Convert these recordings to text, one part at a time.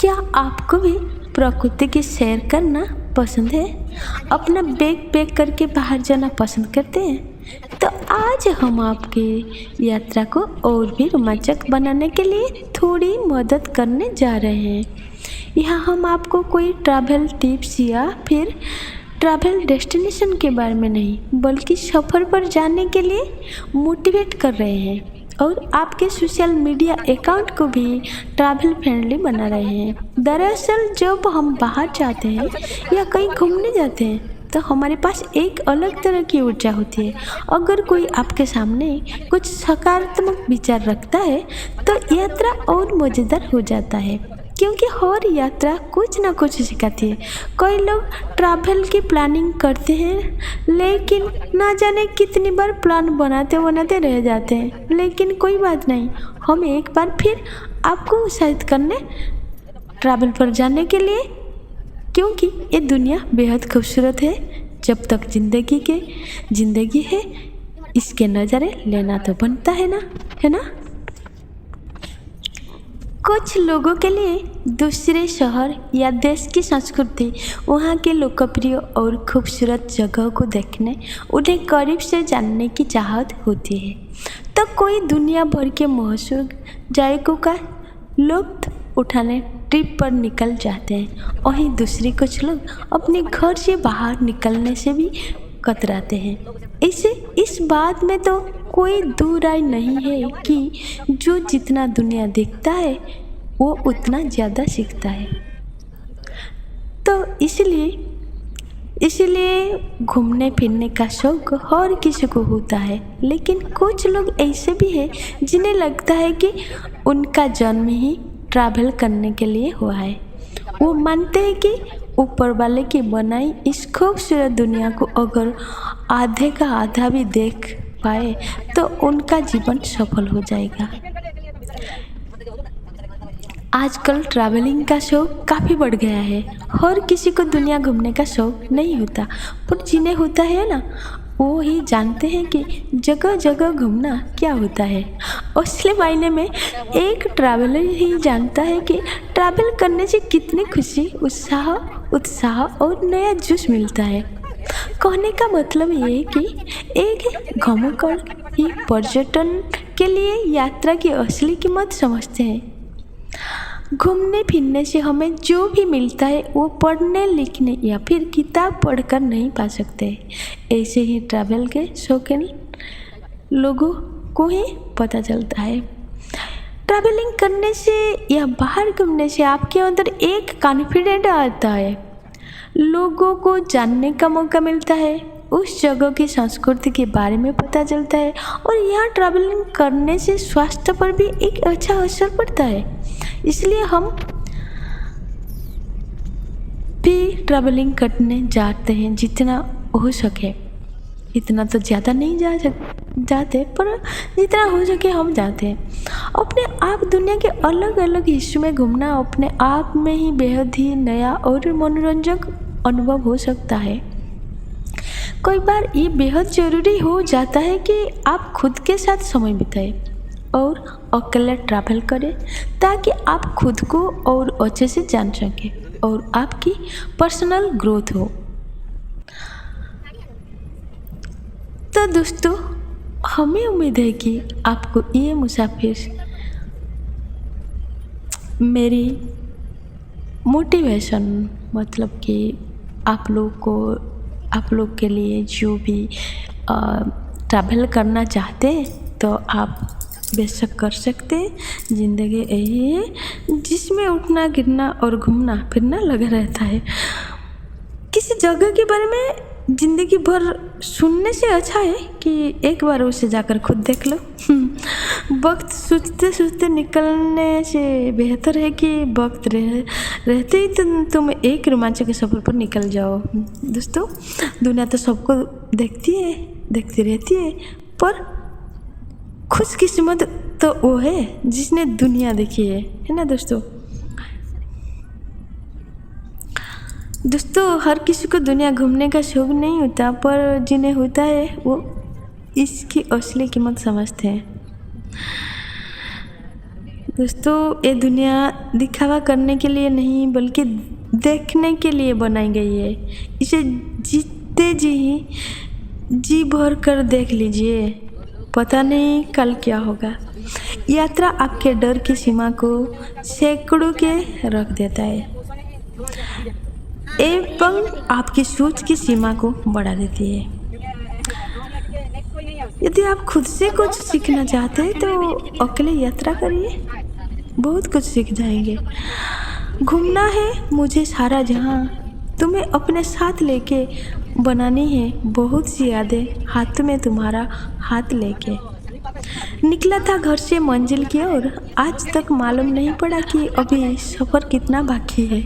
क्या आपको भी प्रकृति की सैर करना पसंद है? अपना बैग पैक करके बाहर जाना पसंद करते हैं? तो आज हम आपकी यात्रा को और भी रोमांचक बनाने के लिए थोड़ी मदद करने जा रहे हैं। यहाँ हम आपको कोई ट्रैवल टिप्स या फिर ट्रैवल डेस्टिनेशन के बारे में नहीं, बल्कि सफ़र पर जाने के लिए मोटिवेट कर रहे हैं और आपके सोशल मीडिया अकाउंट को भी ट्रैवल फ्रेंडली बना रहे हैं। दरअसल जब हम बाहर जाते हैं या कहीं घूमने जाते हैं तो हमारे पास एक अलग तरह की ऊर्जा होती है। अगर कोई आपके सामने कुछ सकारात्मक विचार रखता है तो यात्रा और मज़ेदार हो जाता है, क्योंकि हर यात्रा कुछ ना कुछ सिखाती है। कई लोग ट्रैवल की प्लानिंग करते हैं लेकिन ना जाने कितनी बार प्लान बनाते बनाते रह जाते हैं। लेकिन कोई बात नहीं, हम एक बार फिर आपको उत्साहित करने ट्रैवल पर जाने के लिए, क्योंकि ये दुनिया बेहद खूबसूरत है। जब तक जिंदगी है इसके नज़ारे लेना तो बनता है ना। कुछ लोगों के लिए दूसरे शहर या देश की संस्कृति, वहाँ के लोकप्रिय और खूबसूरत जगहों को देखने, उन्हें करीब से जानने की चाहत होती है। तो कोई दुनिया भर के मशहूर जायकों का लुत्फ़ उठाने ट्रिप पर निकल जाते हैं। वहीं दूसरे कुछ लोग अपने घर से बाहर निकलने से भी कतराते हैं। इस बात में तो कोई दो राय नहीं है कि जो जितना दुनिया देखता है वो उतना ज़्यादा सीखता है। तो इसलिए घूमने फिरने का शौक हर किसी को होता है। लेकिन कुछ लोग ऐसे भी हैं जिन्हें लगता है कि उनका जन्म ही ट्रैवल करने के लिए हुआ है। वो मानते हैं कि ऊपर वाले की बनाई इस खूबसूरत दुनिया को अगर आधे का आधा भी देख पाए तो उनका जीवन सफल हो जाएगा। आजकल ट्रैवलिंग का शौक काफ़ी बढ़ गया है। हर किसी को दुनिया घूमने का शौक नहीं होता, पर जिन्हें होता है ना, वो ही जानते हैं कि जगह जगह घूमना क्या होता है। असली मायने में एक ट्रैवलर ही जानता है कि ट्रैवल करने से कितनी खुशी, उत्साह और नया जोश मिलता है। कहने का मतलब ये है कि एक घूमकर ही पर्यटन के लिए यात्रा की असली कीमत समझते हैं। घूमने फिरने से हमें जो भी मिलता है वो पढ़ने लिखने या फिर किताब पढ़कर नहीं पा सकते। ऐसे ही ट्रैवल के शौकीन लोगों को ही पता चलता है। ट्रैवलिंग करने से या बाहर घूमने से आपके अंदर एक कॉन्फिडेंट आता है, लोगों को जानने का मौका मिलता है, उस जगह की संस्कृति के बारे में पता चलता है और यहाँ ट्रैवलिंग करने से स्वास्थ्य पर भी एक अच्छा असर पड़ता है। इसलिए हम भी ट्रैवलिंग करने जाते हैं, जितना हो सके। इतना तो ज़्यादा नहीं जाते, पर जितना हो सके हम जाते हैं। अपने आप दुनिया के अलग अलग हिस्सों में घूमना अपने आप में ही बेहद ही नया और मनोरंजक अनुभव हो सकता है। कई बार ये बेहद ज़रूरी हो जाता है कि आप खुद के साथ समय बिताएं और अकेले ट्रैवल करें, ताकि आप खुद को और अच्छे से जान सकें और आपकी पर्सनल ग्रोथ हो। तो दोस्तों, हमें उम्मीद है कि आपको ये मुसाफिर मेरी मोटिवेशन, मतलब कि आप लोग के लिए जो भी ट्रैवल करना चाहते हैं तो आप बेशक कर सकते हैं। ज़िंदगी यही है जिसमें उठना गिरना और घूमना फिरना लगा रहता है। किसी जगह के बारे में ज़िंदगी भर सुनने से अच्छा है कि एक बार उसे जाकर खुद देख लो। वक्त सोचते सोचते निकलने से बेहतर है कि वक्त रहते ही तुम एक रोमांचक के सफ़र पर निकल जाओ। दोस्तों, दुनिया तो सबको देखती रहती है, पर खुशकिस्मत तो वो है जिसने दुनिया देखी है ना दोस्तों। हर किसी को दुनिया घूमने का शौक नहीं होता, पर जिन्हें होता है वो इसकी असली कीमत समझते हैं। दोस्तों, ये दुनिया दिखावा करने के लिए नहीं बल्कि देखने के लिए बनाई गई है। इसे जीते जी भर कर देख लीजिए, पता नहीं कल क्या होगा। यात्रा आपके डर की सीमा को सैकड़ों के रख देता है एवं आपकी सोच की सीमा को बढ़ा देती है। यदि आप खुद से कुछ सीखना चाहते हैं तो अकेले यात्रा करिए, बहुत कुछ सीख जाएंगे। घूमना है मुझे सारा जहां, तुम्हें अपने साथ लेके बनानी है बहुत सी यादें, हाथ में तुम्हारा हाथ लेके। निकला था घर से मंजिल की ओर, आज तक मालूम नहीं पड़ा कि अभी सफ़र कितना बाकी है।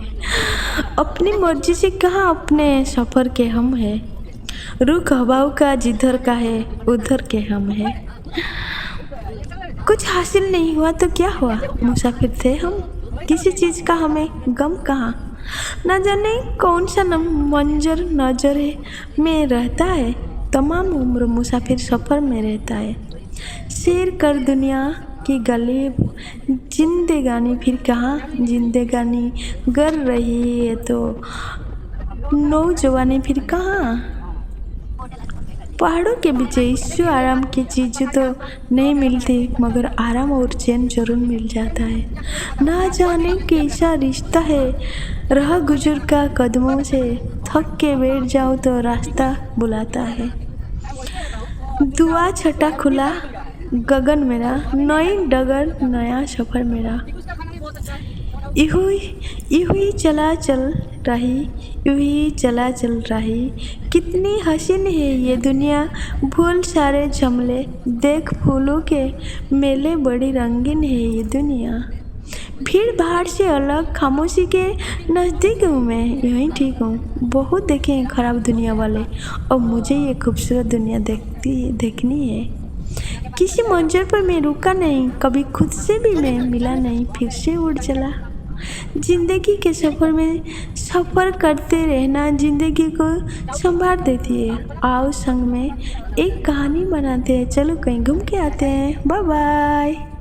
अपनी मर्जी से कहाँ अपने सफ़र के हम हैं, रुख हवाओं का जिधर का है उधर के हम हैं। कुछ हासिल नहीं हुआ तो क्या हुआ, मुसाफिर थे हम, किसी चीज़ का हमें गम कहाँ। न जाने कौन सा मंजर नजर में रहता है, तमाम उम्र मुसाफिर सफ़र में रहता है। सैर कर दुनिया की गली, जिंदगानी फिर कहाँ, जिंदगानी गर रही है तो नौजवानी फिर कहाँ। पहाड़ों के बीच ईश्वर आराम की चीज़ें तो नहीं मिलती, मगर आराम और चैन जरूर मिल जाता है। ना जाने कैसा रिश्ता है रहा गुजर का कदमों से, थक के बैठ जाओ तो रास्ता बुलाता है। दुआ छटा खुला गगन मेरा, नई डगर नया सफ़र मेरा। यूं ही चला चल रही, यूं ही चला चल रही। कितनी हसीन है ये दुनिया, भूल सारे झमले, देख फूलों के मेले, बड़ी रंगीन है ये दुनिया। भीड़ भाड़ से अलग, खामोशी के नज़दीक हूँ मैं, यहीं ठीक हूँ। बहुत देखे हैं ख़राब दुनिया वाले, और मुझे ये खूबसूरत दुनिया देखनी है। किसी मंजिल पर मैं रुका नहीं, कभी खुद से भी मैं मिला नहीं, फिर से उड़ चला। जिंदगी के सफ़र में सफ़र करते रहना जिंदगी को संभाल देती है। आओ संग में एक कहानी बनाते हैं, चलो कहीं घूम के आते हैं। Bye bye.